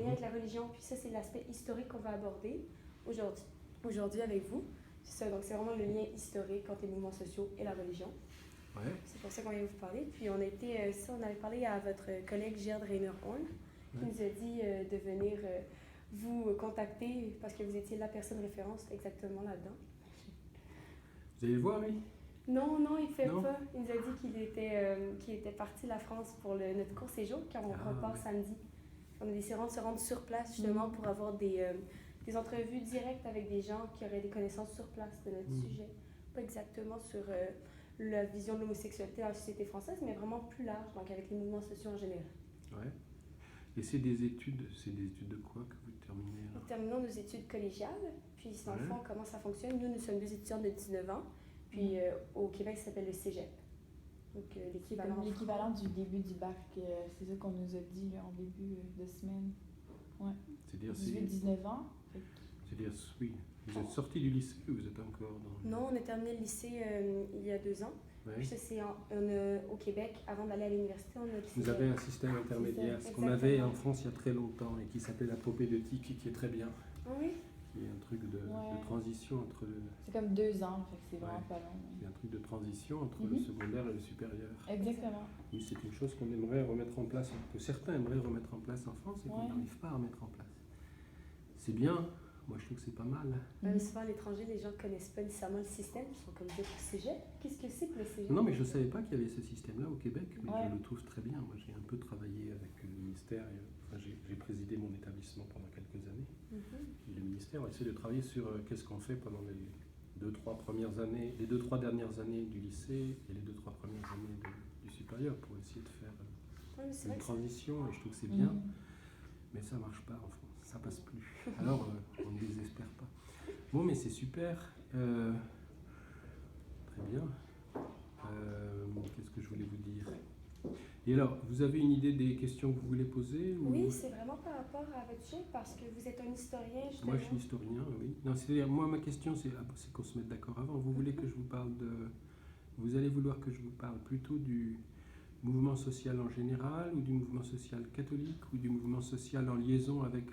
lien avec la religion. Puis ça, c'est l'aspect historique qu'on va aborder aujourd'hui avec vous. C'est ça, donc c'est vraiment le lien historique entre les mouvements sociaux et la religion. Ouais. C'est pour ça qu'on vient vous parler. Puis on avait parlé à votre collègue Gerd Reinhorn, qui nous a dit de venir vous contacter parce que vous étiez la personne référence exactement là-dedans. Vous allez le voir, lui? Non, il ne fait pas. Il nous a dit qu'il était parti de la France pour notre court séjour, quand on repart samedi. On a décidé de se rendre sur place justement pour avoir des entrevues directes avec des gens qui auraient des connaissances sur place de notre sujet. Pas exactement sur la vision de l'homosexualité dans la société française, mais vraiment plus large, donc avec les mouvements sociaux en général. Ouais. Et c'est des études de quoi que vous terminez? Nous terminons nos études collégiales, puis dans le fond, comment ça fonctionne. Nous sommes 2 étudiants de 19 ans, puis au Québec, ça s'appelle le cégep. Donc l'équivalent du début du bac, c'est ça qu'on nous a dit là, en début de semaine. Ouais. C'est-à-dire 18-19 ans. C'est-à-dire, oui. Vous êtes sorti du lycée ou vous êtes encore dans... Non, on a terminé le lycée il y a 2 ans. Ouais. Puis ça, c'est au Québec, avant d'aller à l'université, on a le Vous avez un système intermédiaire, ce qu'on avait en France il y a très longtemps et qui s'appelle la propédeutique et qui est très bien. Oui. Qui est un truc de transition entre le... C'est comme 2 ans, fait que c'est vraiment pas long. C'est un truc de transition entre le secondaire et le supérieur. Exactement. Oui, c'est une chose qu'on aimerait remettre en place, que certains aimeraient remettre en place en France et qu'on n'arrive pas à remettre en place. C'est bien. Moi, je trouve que c'est pas mal. Souvent, à l'étranger, les gens ne connaissent pas nécessairement le système. Ils sont comme des cégep. Qu'est-ce que c'est que le cégep? Non, mais je ne savais pas qu'il y avait ce système-là au Québec. Mais je le trouve très bien. Moi, j'ai un peu travaillé avec le ministère. J'ai présidé mon établissement pendant quelques années. Et le ministère a essayé de travailler sur qu'est-ce qu'on fait pendant les 2-3 premières années, les 2-3 dernières années du lycée et les 2-3 premières années du supérieur pour essayer de faire une transition. Et je trouve que c'est bien. Mais ça ne marche pas en France. Ça passe plus. Alors, on ne désespère pas. Bon, mais c'est super. Très bien. Qu'est-ce que je voulais vous dire? Et alors, vous avez une idée des questions que vous voulez poser ou... Oui, c'est vraiment par rapport à votre sujet, parce que vous êtes un historien, justement. Moi, je suis historien, oui. Non, c'est-à-dire, moi, ma question, c'est qu'on se mette d'accord avant. Vous voulez que je vous parle de... Vous allez vouloir que je vous parle plutôt du mouvement social en général, ou du mouvement social catholique, ou du mouvement social en liaison avec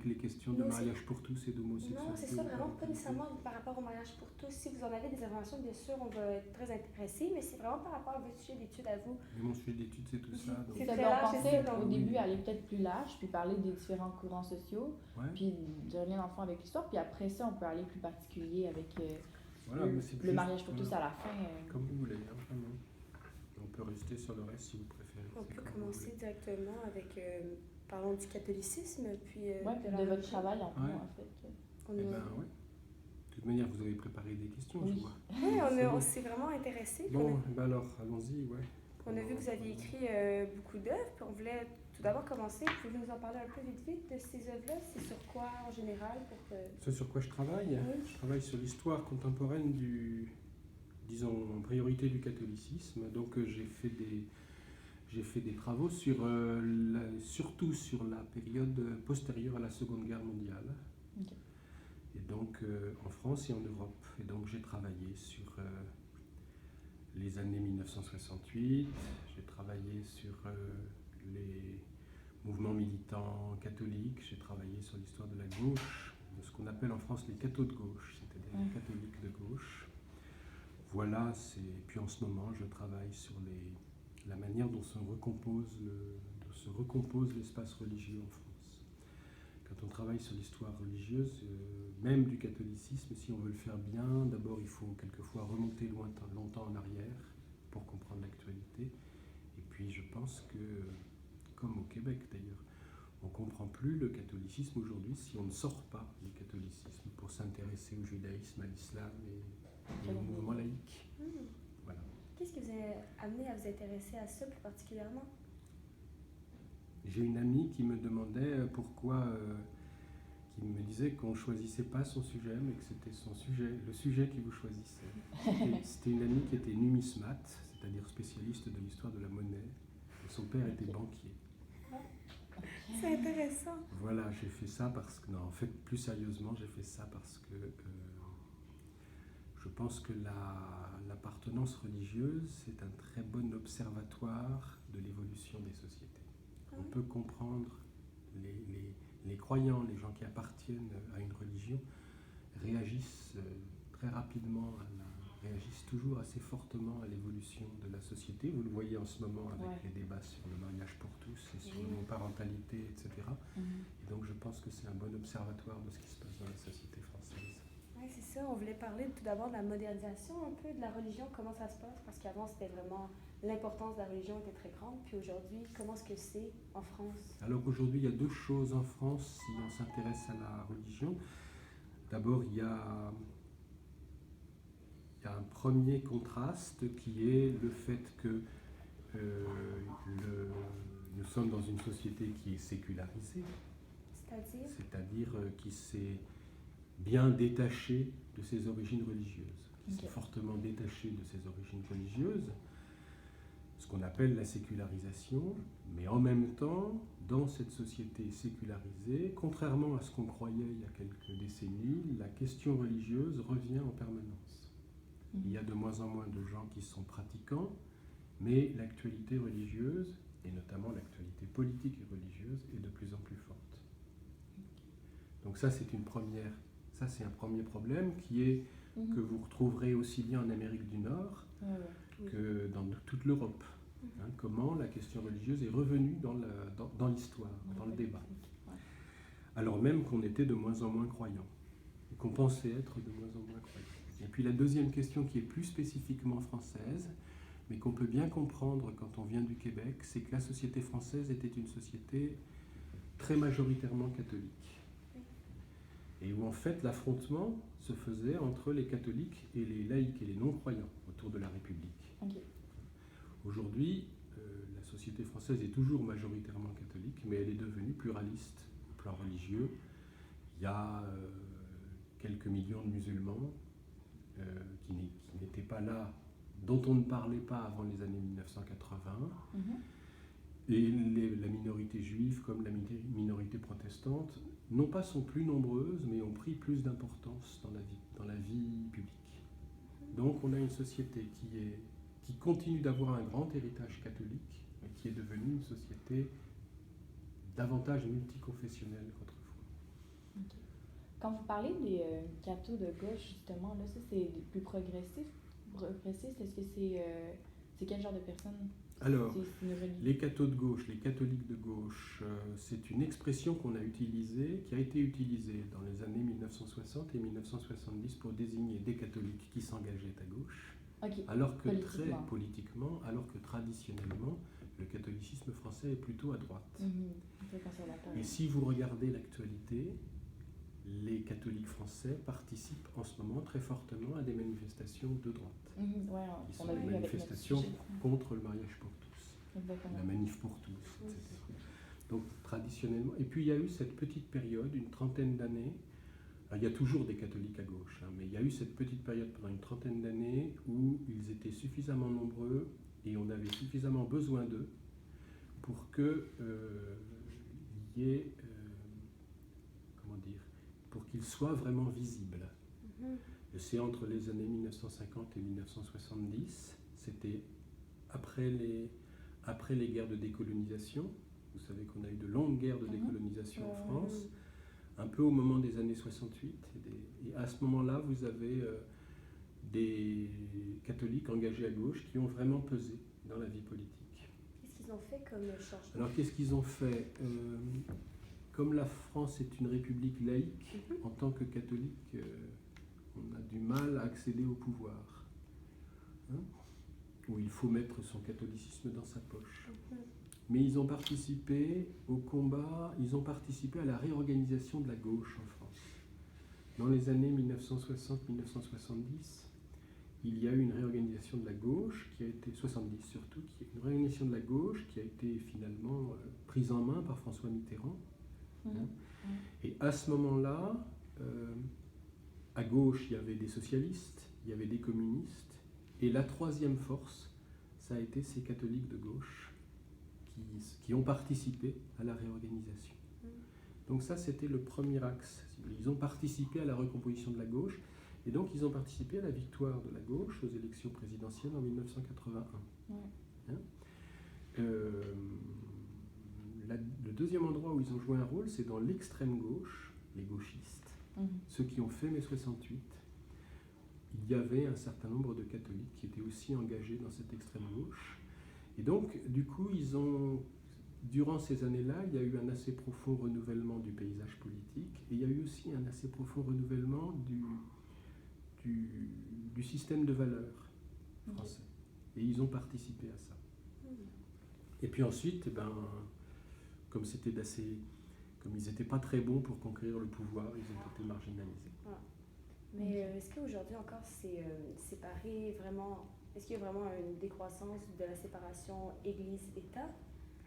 les questions de mariage pour tous et d'homosexualité? Non, c'est ça, vraiment pas nécessairement par rapport au mariage pour tous. Si vous en avez des informations, bien sûr, on va être très intéressés, mais c'est vraiment par rapport à votre sujet d'études à vous. Mais mon sujet d'études, c'est tout ça. Donc... C'est ça, on pensait au début aller peut-être plus large, puis parler des différents courants sociaux, puis de revenir dans le fond avec l'histoire, puis après ça, on peut aller plus particulier avec le mariage pour tous à la fin. Comme vous voulez, vraiment. On peut rester sur le reste si vous préférez. On peut commencer directement avec, parlons du catholicisme, puis de votre travail en fait. Oui. De toute manière, vous avez préparé des questions, je vois. Oui, on s'est vraiment intéressés. Bon, alors, allons-y, On a vu que vous aviez écrit beaucoup d'œuvres, puis on voulait tout d'abord commencer. Pouvez-vous nous en parler un peu vite de ces œuvres-là? C'est sur quoi, en général? Ce sur quoi je travaille? Je travaille sur l'histoire contemporaine disons, en priorité du catholicisme. Donc j'ai fait des travaux surtout sur la période postérieure à la Seconde Guerre mondiale. Okay. Et donc en France et en Europe. Et donc j'ai travaillé sur les années 1968, j'ai travaillé sur les mouvements militants catholiques, j'ai travaillé sur l'histoire de la gauche, de ce qu'on appelle en France les cathos de gauche, c'est-à-dire les catholiques de gauche. Voilà, puis en ce moment, je travaille sur la manière dont se recompose l'espace religieux en France. Quand on travaille sur l'histoire religieuse, même du catholicisme, si on veut le faire bien, d'abord il faut quelquefois remonter longtemps en arrière pour comprendre l'actualité. Et puis je pense que, comme au Québec d'ailleurs, on ne comprend plus le catholicisme aujourd'hui si on ne sort pas du catholicisme pour s'intéresser au judaïsme, à l'islam et au mouvement laïque. Voilà. Qu'est-ce qui vous a amené à vous intéresser à ça plus particulièrement? J'ai une amie qui me demandait pourquoi, qui me disait qu'on ne choisissait pas son sujet, mais que c'était le sujet qui vous choisissait. C'était une amie qui était numismate, c'est-à-dire spécialiste de l'histoire de la monnaie. Et son père était banquier. C'est intéressant. Voilà, j'ai fait ça parce que, non, en fait, plus sérieusement, j'ai fait ça parce que je pense que l'appartenance religieuse, c'est un très bon observatoire de l'évolution des sociétés. On peut comprendre les croyants, les gens qui appartiennent à une religion, réagissent très rapidement, réagissent toujours assez fortement à l'évolution de la société. Vous le voyez en ce moment avec les débats sur le mariage pour tous et sur l'homoparentalité, etc. Et donc je pense que c'est un bon observatoire de ce qui se passe dans la société française. Oui, c'est ça. On voulait parler tout d'abord de la modernisation un peu de la religion, comment ça se passe, parce qu'avant c'était vraiment l'importance de la religion était très grande, puis aujourd'hui, comment est-ce que c'est en France? Alors aujourd'hui, il y a deux choses en France si on s'intéresse à la religion. D'abord, il y a un premier contraste qui est le fait que nous sommes dans une société qui est sécularisée, c'est-à-dire qui s'est bien détachée de ses origines religieuses, qui s'est fortement détachée de ses origines religieuses, ce qu'on appelle la sécularisation, mais en même temps, dans cette société sécularisée, contrairement à ce qu'on croyait il y a quelques décennies, la question religieuse revient en permanence. Il y a de moins en moins de gens qui sont pratiquants, mais l'actualité religieuse, et notamment l'actualité politique et religieuse, est de plus en plus forte. Donc ça, c'est un premier problème qui est que vous retrouverez aussi bien en Amérique du Nord que dans toute l'Europe. Comment la question religieuse est revenue dans l'histoire, dans le débat. Alors même qu'on était de moins en moins croyants, et qu'on pensait être de moins en moins croyants. Et puis la deuxième question qui est plus spécifiquement française, mais qu'on peut bien comprendre quand on vient du Québec, c'est que la société française était une société très majoritairement catholique. Et où en fait l'affrontement se faisait entre les catholiques et les laïcs et les non-croyants autour de la République. Aujourd'hui, la société française est toujours majoritairement catholique, mais elle est devenue pluraliste au plan religieux. Il y a quelques millions de musulmans qui n'étaient pas là, dont on ne parlait pas avant les années 1980. Et la minorité juive, comme la minorité protestante, non pas sont plus nombreuses, mais ont pris plus d'importance dans la vie publique. Donc on a une société qui continue d'avoir un grand héritage catholique, mais qui est devenue une société davantage multiconfessionnelle qu'autrefois. Quand vous parlez des cathos de gauche, justement, là, ça c'est plus progressiste. Est-ce que c'est quel genre de personnes? Alors, les cathos de gauche, les catholiques de gauche, c'est une expression qui a été utilisée dans les années 1960 et 1970 pour désigner des catholiques qui s'engageaient à gauche, alors que politiquement, alors que traditionnellement, le catholicisme français est plutôt à droite. Et si vous regardez l'actualité, les catholiques français participent en ce moment très fortement à des manifestations de droite. Qui sont des manifestations contre le mariage pour tous, la manif pour tous, etc. Donc traditionnellement, et puis il y a eu cette petite période, une trentaine d'années, il y a toujours des catholiques à gauche, mais il y a eu cette petite période pendant une trentaine d'années où ils étaient suffisamment nombreux et on avait suffisamment besoin d'eux pour qu'il y ait, pour qu'ils soient vraiment visibles. C'est entre les années 1950 et 1970, c'était après les guerres de décolonisation. Vous savez qu'on a eu de longues guerres de décolonisation en France, un peu au moment des années 68. Et à ce moment-là, vous avez des catholiques engagés à gauche qui ont vraiment pesé dans la vie politique. Qu'est-ce qu'ils ont fait comme changement? Alors, qu'est-ce qu'ils ont fait? Comme la France est une république laïque, en tant que catholique, on a du mal à accéder au pouvoir. Où il faut mettre son catholicisme dans sa poche. Mais ils ont participé au combat, ils ont participé à la réorganisation de la gauche en France. Dans les années 1960-1970, il y a eu une réorganisation de la gauche qui a été, 70 surtout, une réorganisation de la gauche qui a été finalement prise en main par François Mitterrand. Et à ce moment-là, à gauche, il y avait des socialistes, il y avait des communistes, et la troisième force, ça a été ces catholiques de gauche qui ont participé à la réorganisation. Donc ça, c'était le premier axe. Ils ont participé à la recomposition de la gauche, et donc ils ont participé à la victoire de la gauche aux élections présidentielles en 1981. le deuxième endroit où ils ont joué un rôle, c'est dans l'extrême gauche, les gauchistes, ceux qui ont fait mai 68. Il y avait un certain nombre de catholiques qui étaient aussi engagés dans cette extrême gauche. Et donc, du coup, durant ces années-là, il y a eu un assez profond renouvellement du paysage politique et il y a eu aussi un assez profond renouvellement du système de valeurs français. Et ils ont participé à ça. Et puis ensuite, comme ils n'étaient pas très bons pour conquérir le pouvoir, ils ont été marginalisés. Ah. Mais est-ce qu'aujourd'hui encore c'est séparé vraiment? Est-ce qu'il y a vraiment une décroissance de la séparation Église-État?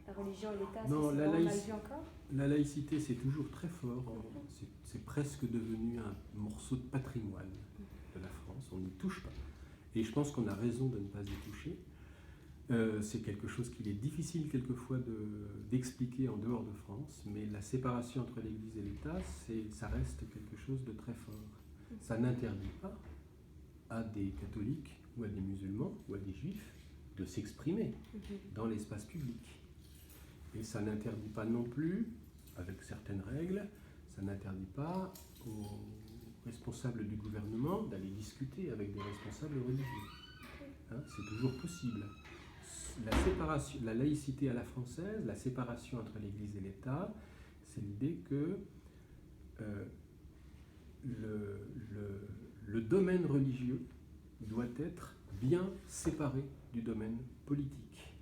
La religion et l'État, non, c'est mal vu encore? La laïcité, c'est toujours très fort. C'est presque devenu un morceau de patrimoine de la France. On n'y touche pas. Et je pense qu'on a raison de ne pas y toucher. C'est quelque chose qu'il est difficile quelquefois d'expliquer en dehors de France, mais la séparation entre l'Église et l'État, ça reste quelque chose de très fort. Ça n'interdit pas à des catholiques ou à des musulmans ou à des juifs de s'exprimer dans l'espace public. Et ça n'interdit pas non plus, avec certaines règles, ça n'interdit pas aux responsables du gouvernement d'aller discuter avec des responsables religieux. C'est toujours possible. La laïcité à la française, la séparation entre l'Église et l'État, c'est l'idée que le domaine religieux doit être bien séparé du domaine politique.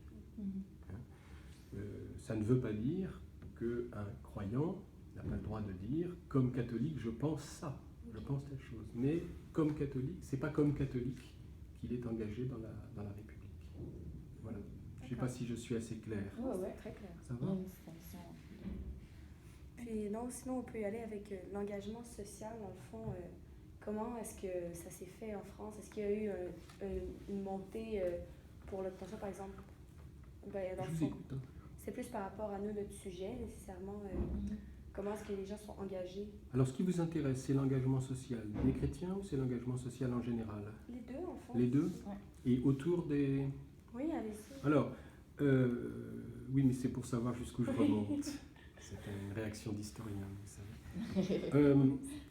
Ça ne veut pas dire qu'un croyant n'a pas le droit de dire « comme catholique, je pense ça, je pense telle chose ». Mais comme catholique, c'est pas comme catholique qu'il est engagé dans la République. Voilà. Je ne sais pas si je suis assez clair. Oui, très clair. Ça va? Puis non, sinon on peut y aller avec l'engagement social, dans le fond. Comment est-ce que ça s'est fait en France? Est-ce qu'il y a eu une montée pour l'obtention, par exemple? Dans je vous écoute. Hein. C'est plus par rapport à nous, notre sujet, nécessairement. Comment est-ce que les gens sont engagés? Alors, ce qui vous intéresse, c'est l'engagement social des chrétiens ou c'est l'engagement social en général? Les deux, en fond. Les deux? Ouais. Et autour des... Oui, allez-y. Alors, oui, mais c'est pour savoir jusqu'où je remonte. C'est une réaction d'historien, vous savez.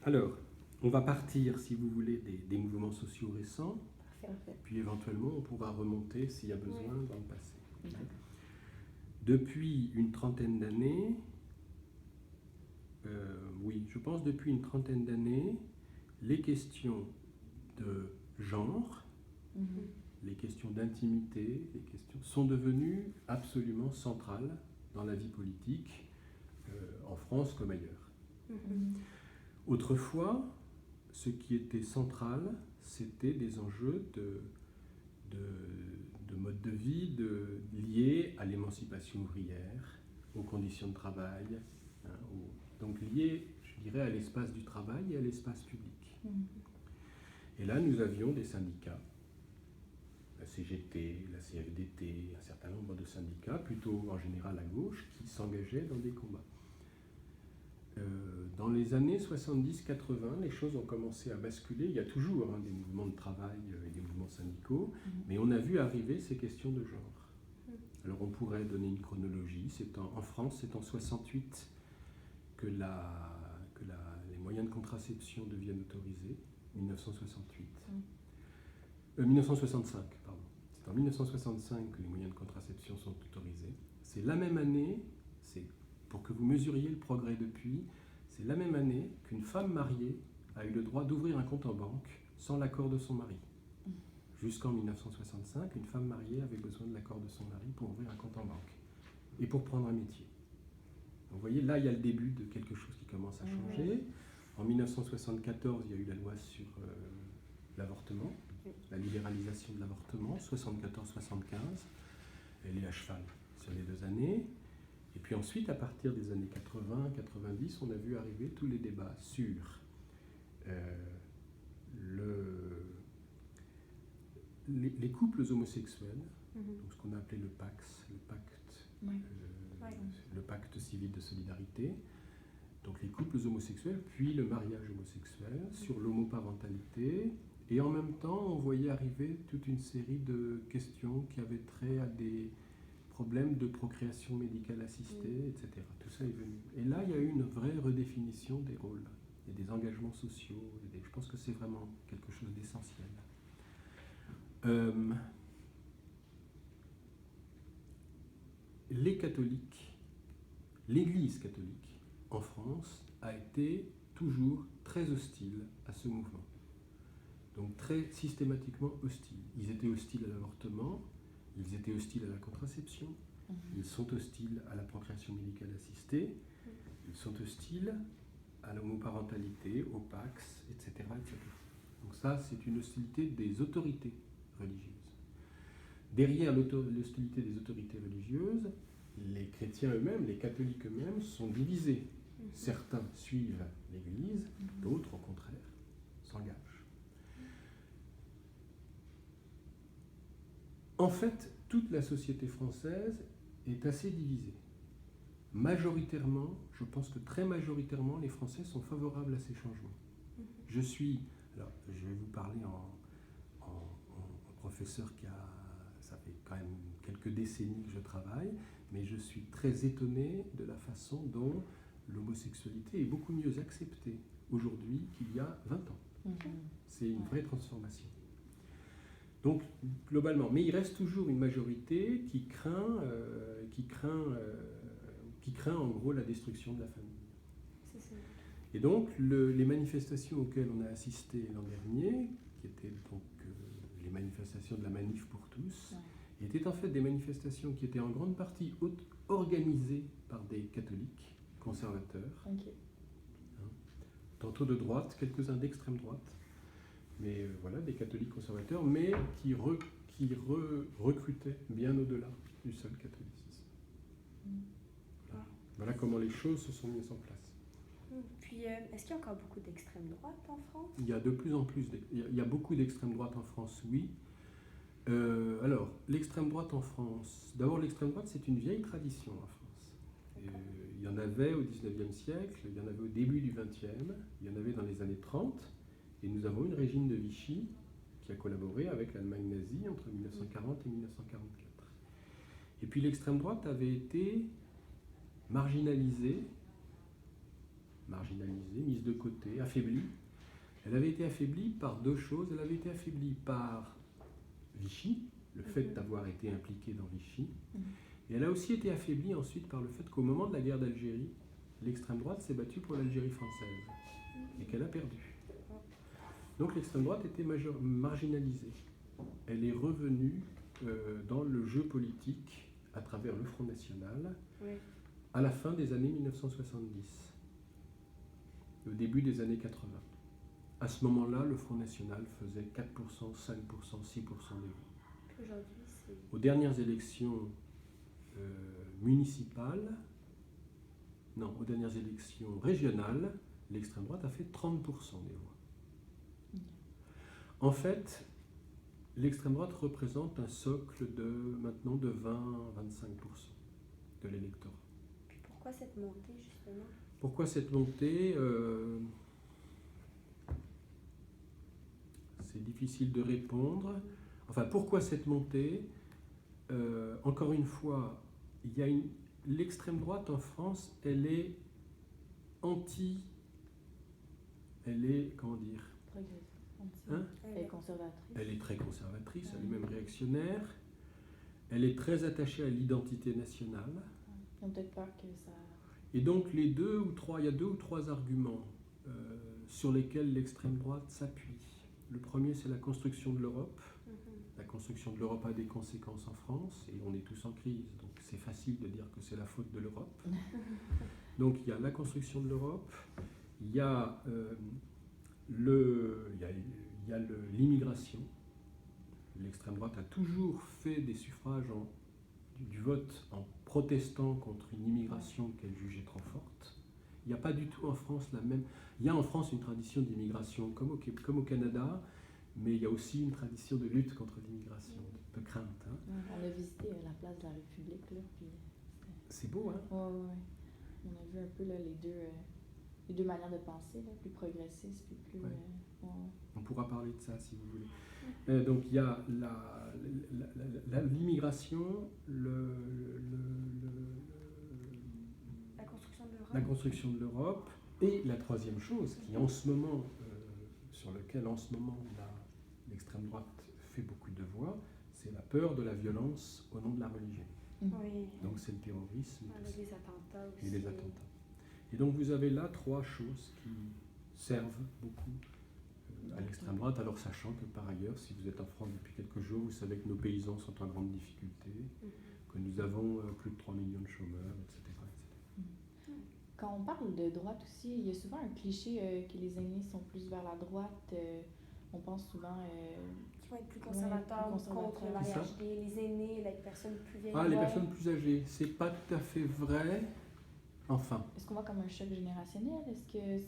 Alors, on va partir, si vous voulez, des mouvements sociaux récents. Parfait. Puis éventuellement, on pourra remonter, s'il y a besoin, dans le passé. Depuis une trentaine d'années, je pense depuis une trentaine d'années, les questions de genre, les questions d'intimité, les questions sont devenues absolument centrales dans la vie politique, en France comme ailleurs. Autrefois, ce qui était central, c'était des enjeux de mode de vie liés à l'émancipation ouvrière, aux conditions de travail, donc liés, je dirais, à l'espace du travail et à l'espace public. Et là, nous avions des syndicats, la CGT, la CFDT, un certain nombre de syndicats, plutôt en général à gauche, qui s'engageaient dans des combats. Dans les années 70-80, les choses ont commencé à basculer. Il y a toujours des mouvements de travail et des mouvements syndicaux, mais on a vu arriver ces questions de genre. Alors on pourrait donner une chronologie. En France, c'est en 68 que les moyens de contraception deviennent autorisés, 1965, pardon. C'est en 1965 que les moyens de contraception sont autorisés. C'est la même année, pour que vous mesuriez le progrès depuis, c'est la même année qu'une femme mariée a eu le droit d'ouvrir un compte en banque sans l'accord de son mari. Jusqu'en 1965, une femme mariée avait besoin de l'accord de son mari pour ouvrir un compte en banque et pour prendre un métier. Donc vous voyez, là, il y a le début de quelque chose qui commence à changer. En 1974, il y a eu la loi sur l'avortement, la libéralisation de l'avortement, 74-75. Elle est à cheval sur les 2 années. Et puis ensuite, à partir des années 80-90, on a vu arriver tous les débats sur les couples homosexuels, donc ce qu'on a appelé le PACS, le pacte civil de solidarité, donc les couples homosexuels, puis le mariage homosexuel, sur l'homoparentalité, et en même temps, on voyait arriver toute une série de questions qui avaient trait à des problème de procréation médicale assistée, etc. Tout ça est venu. Et là, il y a eu une vraie redéfinition des rôles et des engagements sociaux. Je pense que c'est vraiment quelque chose d'essentiel. Les catholiques, l'Église catholique en France a été toujours très hostile à ce mouvement. Donc très systématiquement hostile. Ils étaient hostiles à l'avortement, ils étaient hostiles à la contraception, ils sont hostiles à la procréation médicale assistée, ils sont hostiles à l'homoparentalité, au Pax, etc., etc. Donc ça, c'est une hostilité des autorités religieuses. Derrière l'hostilité des autorités religieuses, les chrétiens eux-mêmes, les catholiques eux-mêmes sont divisés. Certains suivent l'Église, d'autres, au contraire, s'engagent. En fait, toute la société française est assez divisée. Majoritairement, je pense que très majoritairement, les Français sont favorables à ces changements. Je vais vous parler en professeur ça fait quand même quelques décennies que je travaille, mais je suis très étonné de la façon dont l'homosexualité est beaucoup mieux acceptée aujourd'hui qu'il y a 20 ans. C'est une vraie transformation. Donc, globalement, mais il reste toujours une majorité qui craint en gros la destruction de la famille. Et donc, les manifestations auxquelles on a assisté l'an dernier, qui étaient donc les manifestations de la Manif pour tous, étaient en fait des manifestations qui étaient en grande partie organisées par des catholiques conservateurs, tantôt de droite, quelques-uns d'extrême droite, mais voilà, des catholiques conservateurs, mais qui recrutaient bien au-delà du seul catholicisme. Voilà comment les choses se sont mises en place. Puis, est-ce qu'il y a encore beaucoup d'extrême droite en France? Il y a de plus en plus, il y a beaucoup d'extrême droite en France, oui. Alors, l'extrême droite en France, d'abord l'extrême droite c'est une vieille tradition en France. Il y en avait au 19e siècle, il y en avait au début du 20e, il y en avait dans les années 30, et nous avons eu le régime de Vichy qui a collaboré avec l'Allemagne nazie entre 1940 et 1944. Et puis l'extrême droite avait été marginalisée, mise de côté, affaiblie. Elle avait été affaiblie par deux choses. Elle avait été affaiblie par Vichy, le fait d'avoir été impliquée dans Vichy, et elle a aussi été affaiblie ensuite par le fait qu'au moment de la guerre d'Algérie, l'extrême droite s'est battue pour l'Algérie française et qu'elle a perdu. Donc l'extrême droite était marginalisée. Elle est revenue dans le jeu politique à travers le Front National à la fin des années 1970, au début des années 80. À ce moment-là, le Front National faisait 4%, 5%, 6% des voix. Aujourd'hui, c'est... Aux dernières élections aux dernières élections régionales, l'extrême droite a fait 30% des voix. En fait, l'extrême droite représente un socle maintenant de 20-25% de l'électorat. Puis pourquoi cette montée, justement? Pourquoi cette montée? C'est difficile de répondre. Enfin, pourquoi cette montée? Encore une fois, l'extrême droite en France, elle est comment dire? Elle est conservatrice. Elle est très conservatrice, elle est même réactionnaire. Elle est très attachée à l'identité nationale. Ils ont peut-être peur que ça... Et donc, il y a 2 ou 3 arguments sur lesquels l'extrême droite s'appuie. Le premier, c'est la construction de l'Europe. La construction de l'Europe a des conséquences en France et on est tous en crise. Donc, c'est facile de dire que c'est la faute de l'Europe. Donc, il y a la construction de l'Europe, il y a l'immigration. L'extrême droite a toujours fait des suffrages du vote en protestant contre une immigration qu'elle jugeait trop forte. Il n'y a pas du tout en France la même... Il y a en France une tradition d'immigration comme au Canada, mais il y a aussi une tradition de lutte contre l'immigration, de crainte. Hein. On a visité la place de la République, là, puis... C'est beau, hein? Ouais. On a vu un peu là, les deux manières de penser, là, plus progressistes, puis plus... pourra parler de ça si vous voulez. Donc il y a l'immigration, la construction de l'Europe, et la troisième chose qui en ce moment, sur lequel en ce moment l'extrême droite fait beaucoup de voix, c'est la peur de la violence au nom de la religion. Oui. Donc c'est le terrorisme. Avec les attentats aussi. Et les attentats. Et donc vous avez là trois choses qui servent beaucoup à l'extrême droite, alors sachant que par ailleurs, si vous êtes en France depuis quelques jours, vous savez que nos paysans sont en grande difficulté, que nous avons plus de 3 millions de chômeurs, etc. Quand on parle de droite aussi, il y a souvent un cliché que les aînés sont plus vers la droite. On pense souvent... qui vont être plus conservateurs, contre le mariage gay, les aînés, les personnes plus vieilles. Ah, les personnes plus âgées, c'est pas tout à fait vrai. Enfin. Est-ce qu'on voit comme un choc générationnel? Est-ce que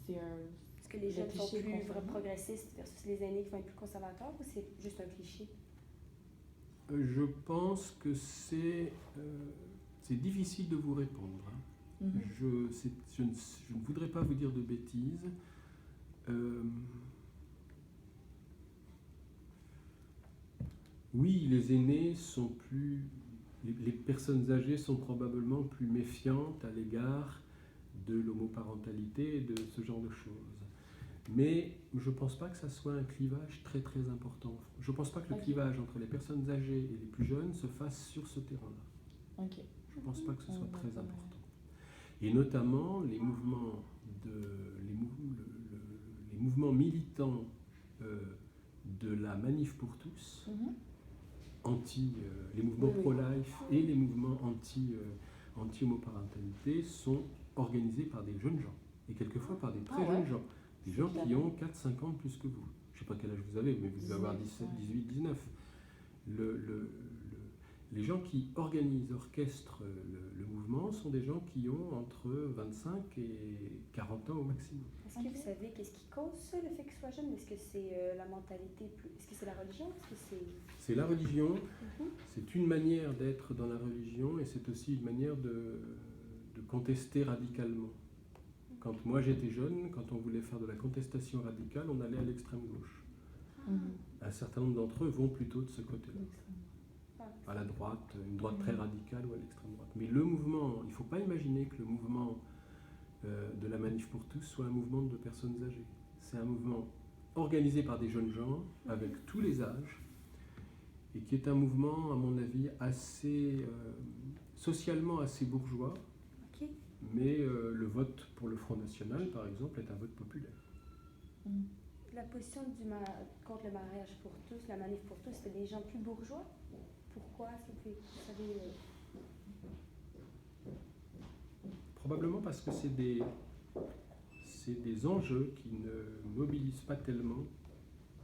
c'est un... Est-ce que les jeunes sont plus progressistes versus les aînés qui vont être plus conservateurs, ou c'est juste un cliché? Je pense que c'est difficile de vous répondre. Hein. Je ne voudrais pas vous dire de bêtises. Oui, les aînés sont plus... Les personnes âgées sont probablement plus méfiantes à l'égard de l'homoparentalité et de ce genre de choses. Mais je ne pense pas que ça soit un clivage très très important. Je ne pense pas que le clivage entre les personnes âgées et les plus jeunes se fasse sur ce terrain-là. Okay. Je ne pense pas que ce soit très important. Et notamment les mouvements, les mouvements militants de la Manif pour tous, les mouvements pro-life et les mouvements anti-homoparentalité sont organisés par des jeunes gens, et quelquefois par des très jeunes gens. Des gens qui ont 4-5 ans de plus que vous. Je ne sais pas quel âge vous avez, mais vous devez avoir 17, 18, 19. Les gens qui organisent, orchestrent le mouvement sont des gens qui ont entre 25 et 40 ans au maximum. Est-ce que vous savez qu'est-ce qui cause ça, le fait qu'ils soient jeunes? Est-ce que c'est la mentalité? Est-ce que c'est la religion? C'est la religion. C'est une manière d'être dans la religion, et c'est aussi une manière de contester radicalement. Quand moi j'étais jeune, quand on voulait faire de la contestation radicale, on allait à l'extrême gauche. Un certain nombre d'entre eux vont plutôt de ce côté-là. À la droite, une droite très radicale, ou à l'extrême droite. Mais le mouvement, il ne faut pas imaginer que le mouvement de la Manif pour tous soit un mouvement de personnes âgées. C'est un mouvement organisé par des jeunes gens, avec tous les âges, et qui est un mouvement, à mon avis, assez socialement assez bourgeois. Mais le vote pour le Front National, par exemple, est un vote populaire. La position contre le mariage pour tous, la Manif pour tous, c'était des gens plus bourgeois? Pourquoi? Est-ce que vous savez... Probablement parce que c'est des enjeux qui ne mobilisent pas tellement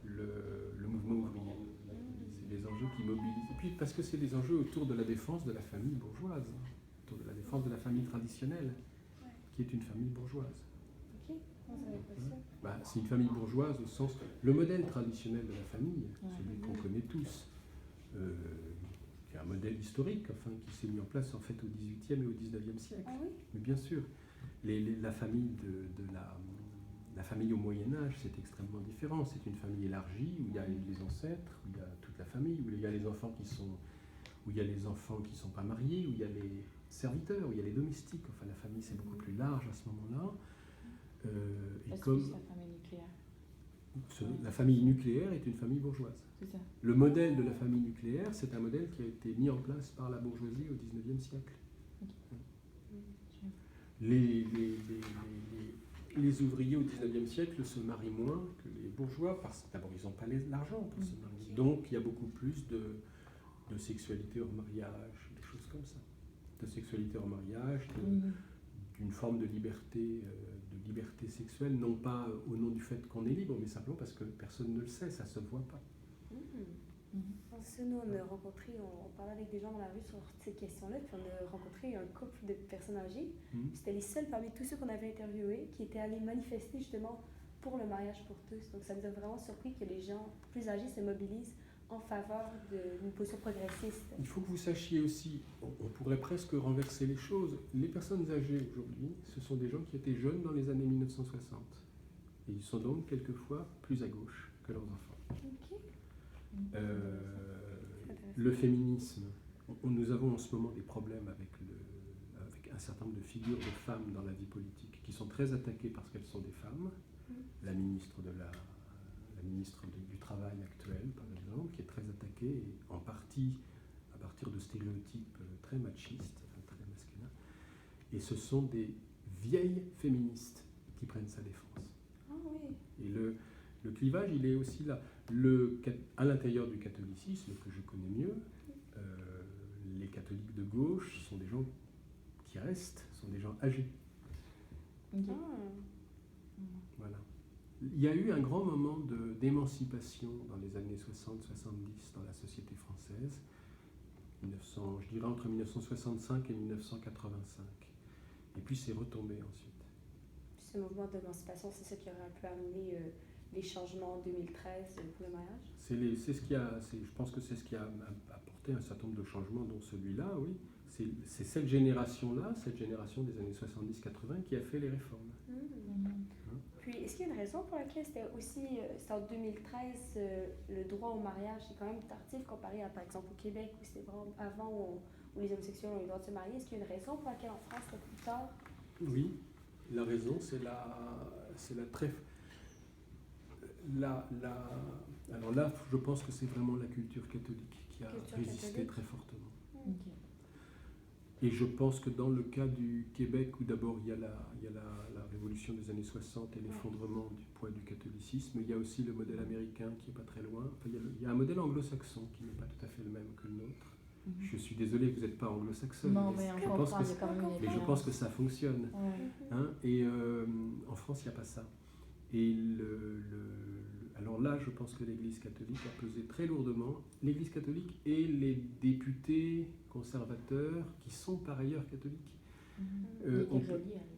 le mouvement ouvrier. C'est des enjeux qui mobilisent. Et puis parce que c'est des enjeux autour de la défense de la famille bourgeoise, autour de la défense de la famille traditionnelle, qui est une famille bourgeoise. Ok, on savait pas ça. C'est une famille bourgeoise au sens... Le modèle traditionnel de la famille, celui qu'on connaît tous, qui est un modèle historique, qui s'est mis en place en fait au XVIIIe et au XIXe siècle. Ah oui? Mais bien sûr, la famille la famille au Moyen-Âge, c'est extrêmement différent. C'est une famille élargie où il y a les ancêtres, où il y a toute la famille, où il y a les enfants où il y a les enfants qui ne sont pas mariés, où il y a les serviteurs, où il y a les domestiques. Enfin, la famille, c'est beaucoup plus large à ce moment-là. Et comme la famille nucléaire. La famille nucléaire est une famille bourgeoise. C'est ça. Le modèle de la famille nucléaire, c'est un modèle qui a été mis en place par la bourgeoisie au XIXe siècle. Les ouvriers au XIXe siècle se marient moins que les bourgeois, parce que d'abord ils n'ont pas l'argent pour se marier. Donc il y a beaucoup plus de sexualité hors mariage, des choses comme ça. De sexualité hors mariage, d'une forme de liberté sexuelle, non pas au nom du fait qu'on est libre, mais simplement parce que personne ne le sait, ça ne se voit pas. Nous, on a rencontré, on parlait avec des gens dans la rue sur cette question-là, puis on a rencontré un couple de personnes âgées. C'était les seuls parmi tous ceux qu'on avait interviewés qui étaient allés manifester justement pour le mariage pour tous. Donc ça nous a vraiment surpris que les gens plus âgés se mobilisent en faveur d'une position progressiste. Il faut que vous sachiez aussi, on pourrait presque renverser les choses. Les personnes âgées aujourd'hui, ce sont des gens qui étaient jeunes dans les années 1960. Et ils sont donc quelquefois plus à gauche que leurs enfants. Ok. Le féminisme, nous avons en ce moment des problèmes avec un certain nombre de figures de femmes dans la vie politique qui sont très attaquées parce qu'elles sont des femmes. La ministre du Travail actuelle, par exemple, qui est très attaquée, en partie à partir de stéréotypes très machistes, très masculins. Et ce sont des vieilles féministes qui prennent sa défense. Ah oui. Et le clivage, il est aussi là. À l'intérieur du catholicisme, que je connais mieux, les catholiques de gauche sont des gens qui restent, sont des gens âgés. Okay. Voilà. Il y a eu un grand moment d'émancipation dans les années 60-70 dans la société française, je dirais entre 1965 et 1985. Et puis c'est retombé ensuite. Ce mouvement d'émancipation, c'est ça qui aurait un peu amené les changements en 2013 pour le mariage? Je pense que c'est ce qui a apporté un certain nombre de changements, dont celui-là, oui. C'est cette génération-là, cette génération des années 70-80 qui a fait les réformes. Puis, est-ce qu'il y a une raison pour laquelle c'était en 2013, le droit au mariage est quand même tardif comparé à, par exemple, au Québec, où c'était vraiment avant où les homosexuels ont eu le droit de se marier? Est-ce qu'il y a une raison pour laquelle en France c'était plus tard? Oui, la raison, alors là, je pense que c'est vraiment la culture catholique qui a résisté très fortement. Okay. Et je pense que dans le cas du Québec, où d'abord il y a la révolution des années 60 et l'effondrement du poids du catholicisme, il y a aussi le modèle américain qui n'est pas très loin. Enfin, il y a un modèle anglo-saxon qui n'est pas tout à fait le même que le nôtre. Je suis désolé, vous n'êtes pas anglo-saxonne. Non, mais je pense que ça fonctionne. Hein, et en France, il n'y a pas ça. Et alors là, je pense que l'Église catholique a pesé très lourdement. L'Église catholique et les députés conservateurs, qui sont par ailleurs catholiques,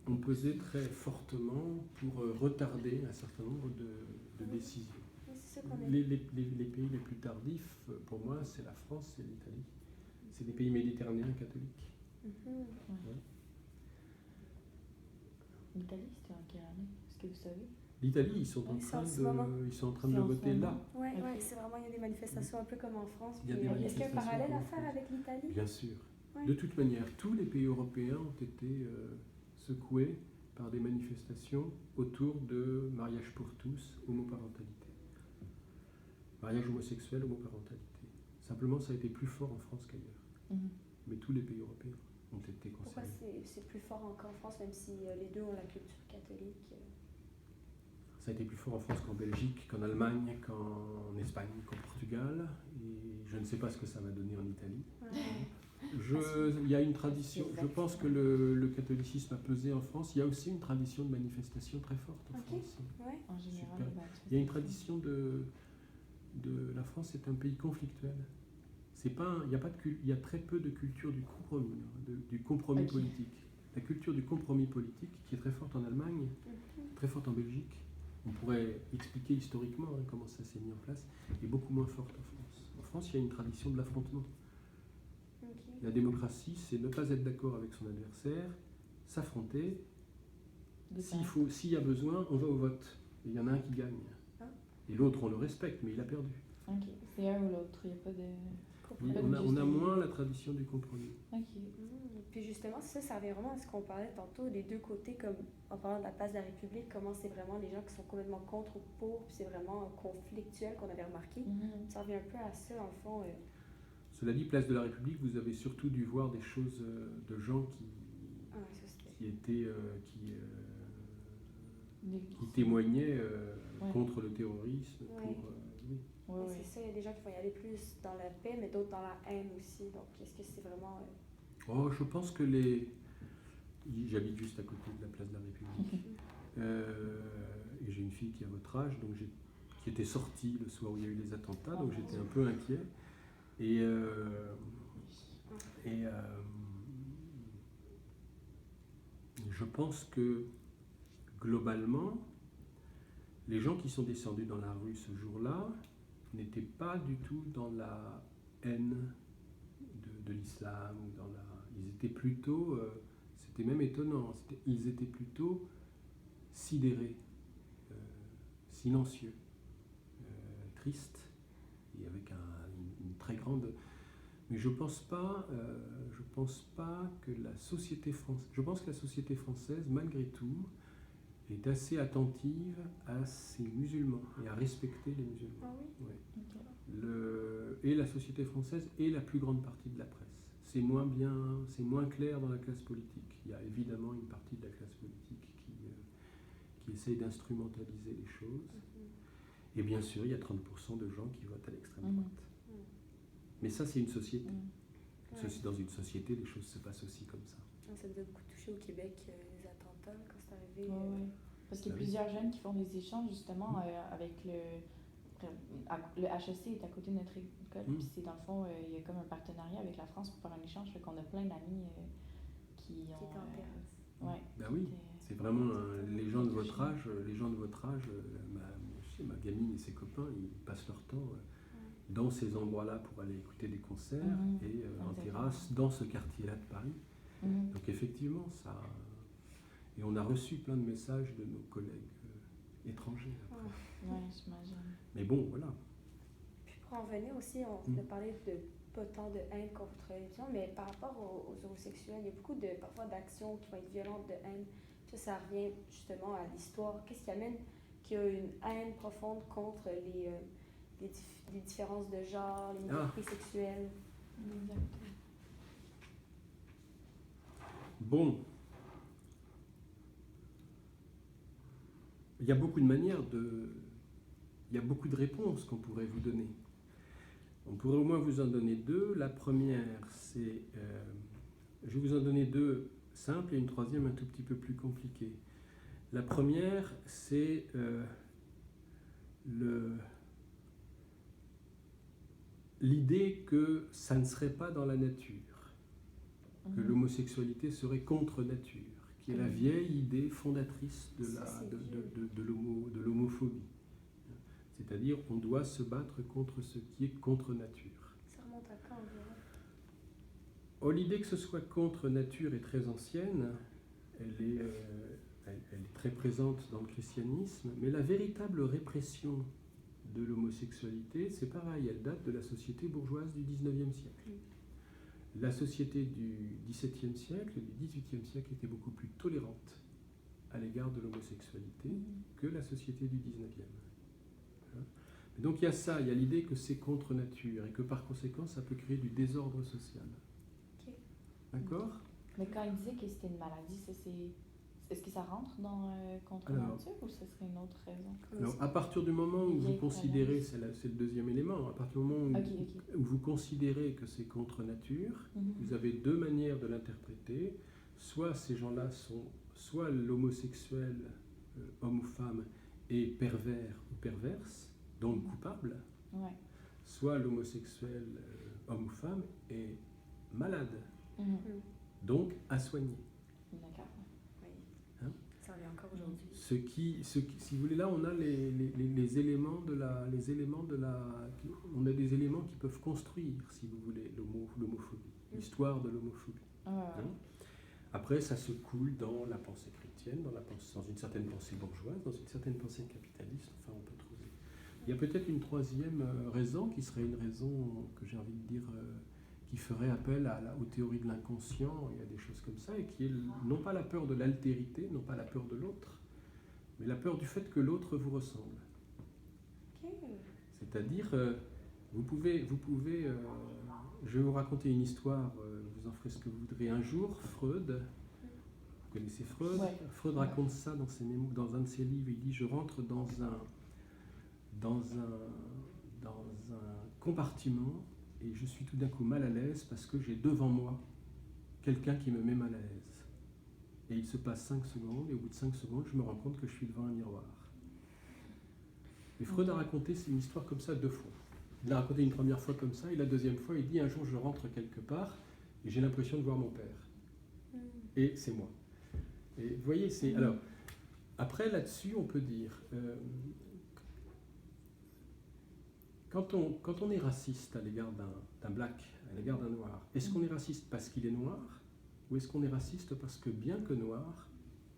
ont pesé très fortement pour retarder un certain nombre de décisions. Les pays les plus tardifs, pour moi, c'est la France et l'Italie. C'est des pays méditerranéens catholiques. L'Italie, c'était en quelle année? Est-ce que vous savez? L'Italie, ils sont en train de le voter là. Oui, c'est vraiment, il y a des manifestations un peu comme en France. Est-ce qu'il y a un parallèle à faire avec l'Italie? Bien sûr. De toute manière, tous les pays européens ont été secoués par des manifestations autour de mariage pour tous, homoparentalité. Mariage homosexuel, homoparentalité. Simplement, ça a été plus fort en France qu'ailleurs. Mais tous les pays européens ont été concernés. Pourquoi c'est plus fort encore en France, même si les deux ont la culture catholique? Ça a été plus fort en France qu'en Belgique, qu'en Allemagne, qu'en Espagne, qu'en Portugal. Et je ne sais pas ce que ça va donner en Italie. Il y a une tradition, je pense que le catholicisme a pesé en France. Il y a aussi une tradition de manifestation très forte en France. Ouais. En général, il y a une tradition la France est un pays conflictuel. Il y a très peu de culture du compromis, du compromis politique. La culture du compromis politique, qui est très forte en Allemagne, très forte en Belgique, on pourrait expliquer historiquement comment ça s'est mis en place, est beaucoup moins forte en France. En France, il y a une tradition de l'affrontement. La démocratie, c'est ne pas être d'accord avec son adversaire, s'affronter. S'il y a besoin, on va au vote. Et il y en a un qui gagne. Et l'autre, on le respecte, mais il a perdu. C'est un ou l'autre, il n'y a pas de... Oui, on a moins la tradition du compromis. Puis justement, ça revient vraiment à ce qu'on parlait tantôt, des deux côtés, comme en parlant de la place de la République, comment c'est vraiment les gens qui sont complètement contre ou pour, puis c'est vraiment conflictuel qu'on avait remarqué. Ça revient un peu à ça, en fond. Cela dit, place de la République, vous avez surtout dû voir des choses de gens qui témoignaient contre le terrorisme. C'est ça, il y a des gens qui vont y aller plus dans la paix, mais d'autres dans la haine aussi. Donc, est-ce que c'est vraiment... je pense que j'habite juste à côté de la place de la République. Et j'ai une fille qui a votre âge, donc qui était sortie le soir où il y a eu les attentats, donc j'étais un peu inquiet. Et je pense que globalement, les gens qui sont descendus dans la rue ce jour-là n'étaient pas du tout dans la haine de l'islam. Ils étaient plutôt, c'était même étonnant, ils étaient plutôt sidérés silencieux, triste, et avec une très grande... Mais je pense pas que la société française... Je pense que la société française, malgré tout, est assez attentive à ses musulmans et à respecter les musulmans. Ah oui? Ouais. Ok. Et la société française et la plus grande partie de la presse. C'est moins clair dans la classe politique. Il y a évidemment une partie de la classe politique qui essaye d'instrumentaliser les choses. Et bien sûr, il y a 30% de gens qui votent à l'extrême droite. Mais ça, c'est une société. Dans une société, les choses se passent aussi comme ça. Ça nous a beaucoup touché au Québec, les attentats, quand c'est arrivé. Parce qu'il y a plusieurs jeunes qui font des échanges justement avec le HEC est à côté de notre école, puis c'est dans le fond, il y a comme un partenariat avec la France pour faire un échange, fait qu'on a plein d'amis qui ont... étaient en terrasse. Ouais. Ben oui, c'est vraiment les gens de votre âge, ma gamine et ses copains, ils passent leur temps dans ces endroits-là pour aller écouter des concerts et en terrasse dans ce quartier-là de Paris. Donc effectivement, ça... Et on a reçu plein de messages de nos collègues étrangers. Ouais, j'imagine. Mais bon, voilà. Puis pour en venir aussi, on a parlé de pas tant de haine contre les gens, mais par rapport aux homosexuels, il y a beaucoup parfois d'actions qui vont être violentes de haine. Ça revient justement à l'histoire. Qu'est-ce qui amène qu'il y a une haine profonde contre les différences de genre, les minorités sexuelles? Bon. Il y a beaucoup de manières il y a beaucoup de réponses qu'on pourrait vous donner. On pourrait au moins vous en donner deux. La première, c'est... je vais vous en donner deux simples et une troisième un tout petit peu plus compliquée. La première, c'est l'idée que ça ne serait pas dans la nature, que l'homosexualité serait contre nature, qui est la vieille idée fondatrice de l'homophobie. C'est-à-dire on doit se battre contre ce qui est contre nature. Ça remonte à quand environ? L'idée que ce soit contre nature est très ancienne, elle est très présente dans le christianisme, mais la véritable répression de l'homosexualité, c'est pareil, elle date de la société bourgeoise du 19e siècle. La société du XVIIe siècle et du XVIIIe siècle était beaucoup plus tolérante à l'égard de l'homosexualité que la société du XIXe. Donc il y a ça, il y a l'idée que c'est contre nature et que par conséquent ça peut créer du désordre social. D'accord? Mais quand il disait que c'était une maladie, est-ce que ça rentre dans contre nature ou ce serait une autre raison? Alors, à partir du moment où vous considérez, c'est le deuxième élément, à partir du moment où vous considérez que c'est contre nature, vous avez deux manières de l'interpréter. Soit ces gens-là soit l'homosexuel, homme ou femme, est pervers ou perverse, donc coupable, soit l'homosexuel, homme ou femme, est malade, donc à soigner. D'accord. Hein? Ça revient encore aujourd'hui. Si vous voulez, là, on a les éléments on a des éléments qui peuvent construire, si vous voulez, l'homophobie, l'histoire de l'homophobie. Après, ça se coule dans la pensée chrétienne, dans une certaine pensée bourgeoise, dans une certaine pensée capitaliste. Enfin, on peut trouver. Il y a peut-être une troisième raison qui serait une raison que j'ai envie de dire qui ferait appel aux théories de l'inconscient et à des choses comme ça, et qui est non pas la peur de l'altérité, non pas la peur de l'autre, mais la peur du fait que l'autre vous ressemble. C'est-à-dire, vous pouvez je vais vous raconter une histoire, vous en ferez ce que vous voudrez. Un jour, Freud, vous connaissez Freud? Freud raconte ça dans un de ses livres. Il dit: je rentre dans un compartiment et je suis tout d'un coup mal à l'aise parce que j'ai devant moi quelqu'un qui me met mal à l'aise. Et il se passe 5 secondes, et au bout de 5 secondes, je me rends compte que je suis devant un miroir. Et Freud a raconté une histoire comme ça 2 fois. Il l'a raconté une première fois comme ça, et la deuxième fois, il dit: un jour, je rentre quelque part, et j'ai l'impression de voir mon père. Et c'est moi. Et vous voyez, c'est... Alors, après, là-dessus, on peut dire... Quand on est raciste à l'égard d'un black, à l'égard d'un noir, est-ce qu'on est raciste parce qu'il est noir, ou est-ce qu'on est raciste parce que, bien que noir,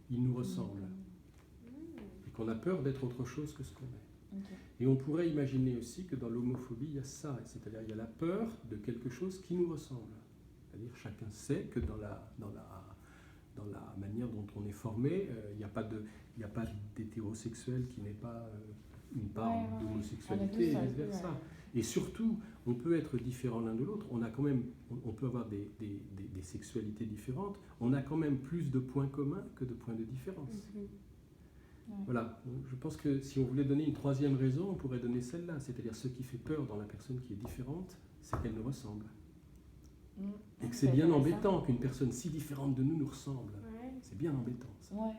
il nous ressemble et qu'on a peur d'être autre chose que ce qu'on est. Ok. Et on pourrait imaginer aussi que dans l'homophobie, il y a ça, c'est-à-dire il y a la peur de quelque chose qui nous ressemble. C'est-à-dire chacun sait que dans la manière dont on est formé, il n'y a pas d'hétérosexuel qui n'ait pas une part d'homosexualité et vice-versa. Et surtout, on peut être différent l'un de l'autre, on peut avoir des sexualités différentes, on a quand même plus de points communs que de points de différence. Voilà, donc, je pense que si on voulait donner une troisième raison, on pourrait donner celle-là, c'est-à-dire ce qui fait peur dans la personne qui est différente, c'est qu'elle nous ressemble. Et que c'est bien embêtant qu'une personne si différente de nous ressemble. Ouais. C'est bien embêtant. Ça. Ouais.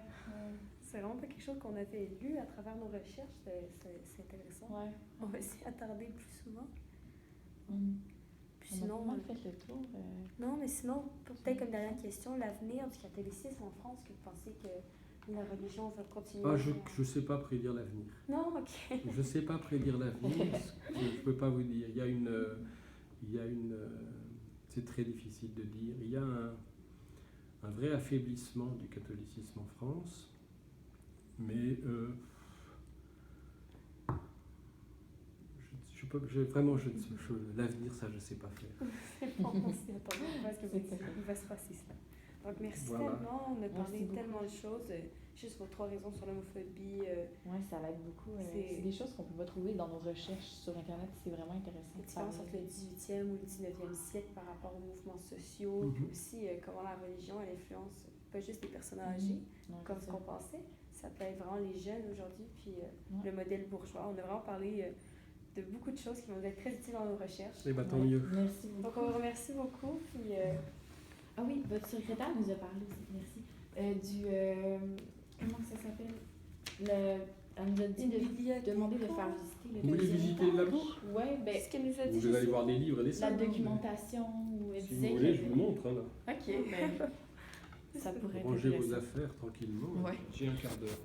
C'est vraiment pas quelque chose qu'on avait lu à travers nos recherches. C'est intéressant. Ouais. On va s'y attarder plus souvent. Puis On a sinon, vraiment fait le tour. non, mais sinon, peut-être comme dernière question, l'avenir du catholicisme en France, que vous pensez que la religion va continuer? Je ne sais pas prédire l'avenir. Non, ok. Je ne sais pas prédire l'avenir. Je ne peux pas vous dire. Il y a une c'est très difficile de dire. Il y a un vrai affaiblissement du catholicisme en France, mais l'avenir, ça, je ne sais pas faire. C'est bon, on s'y attend. Parce que il va se passer cela. Donc, merci tellement. On a parlé tellement de choses. Juste vos 3 raisons sur l'homophobie. Oui, ça l'aide beaucoup. C'est des choses qu'on ne peut pas trouver dans nos recherches sur Internet. C'est vraiment intéressant. La différence entre le 18e ou le 19e siècle par rapport aux mouvements sociaux, puis aussi comment la religion elle influence pas juste les personnes âgées, comme ce qu'on pensait. Ça peut être vraiment les jeunes aujourd'hui, puis le modèle bourgeois. On a vraiment parlé de beaucoup de choses qui vont être très utiles dans nos recherches. Et tant mieux. Merci beaucoup. Donc, on vous remercie beaucoup. Puis, ah oui, votre secrétaire nous a parlé aussi. Merci. Comment ça s'appelle? Elle nous a dit de demander de faire visiter le Vous voulez visiter le labo? Oui, ben, ce qu'elle nous a dit. Vous allez voir des livres et des la salles. documentation. Si vous voulez, je vous montre. Là. Ok, ben, ça pourrait être Rangez intéressant. vos affaires tranquillement. Ouais. J'ai un quart d'heure.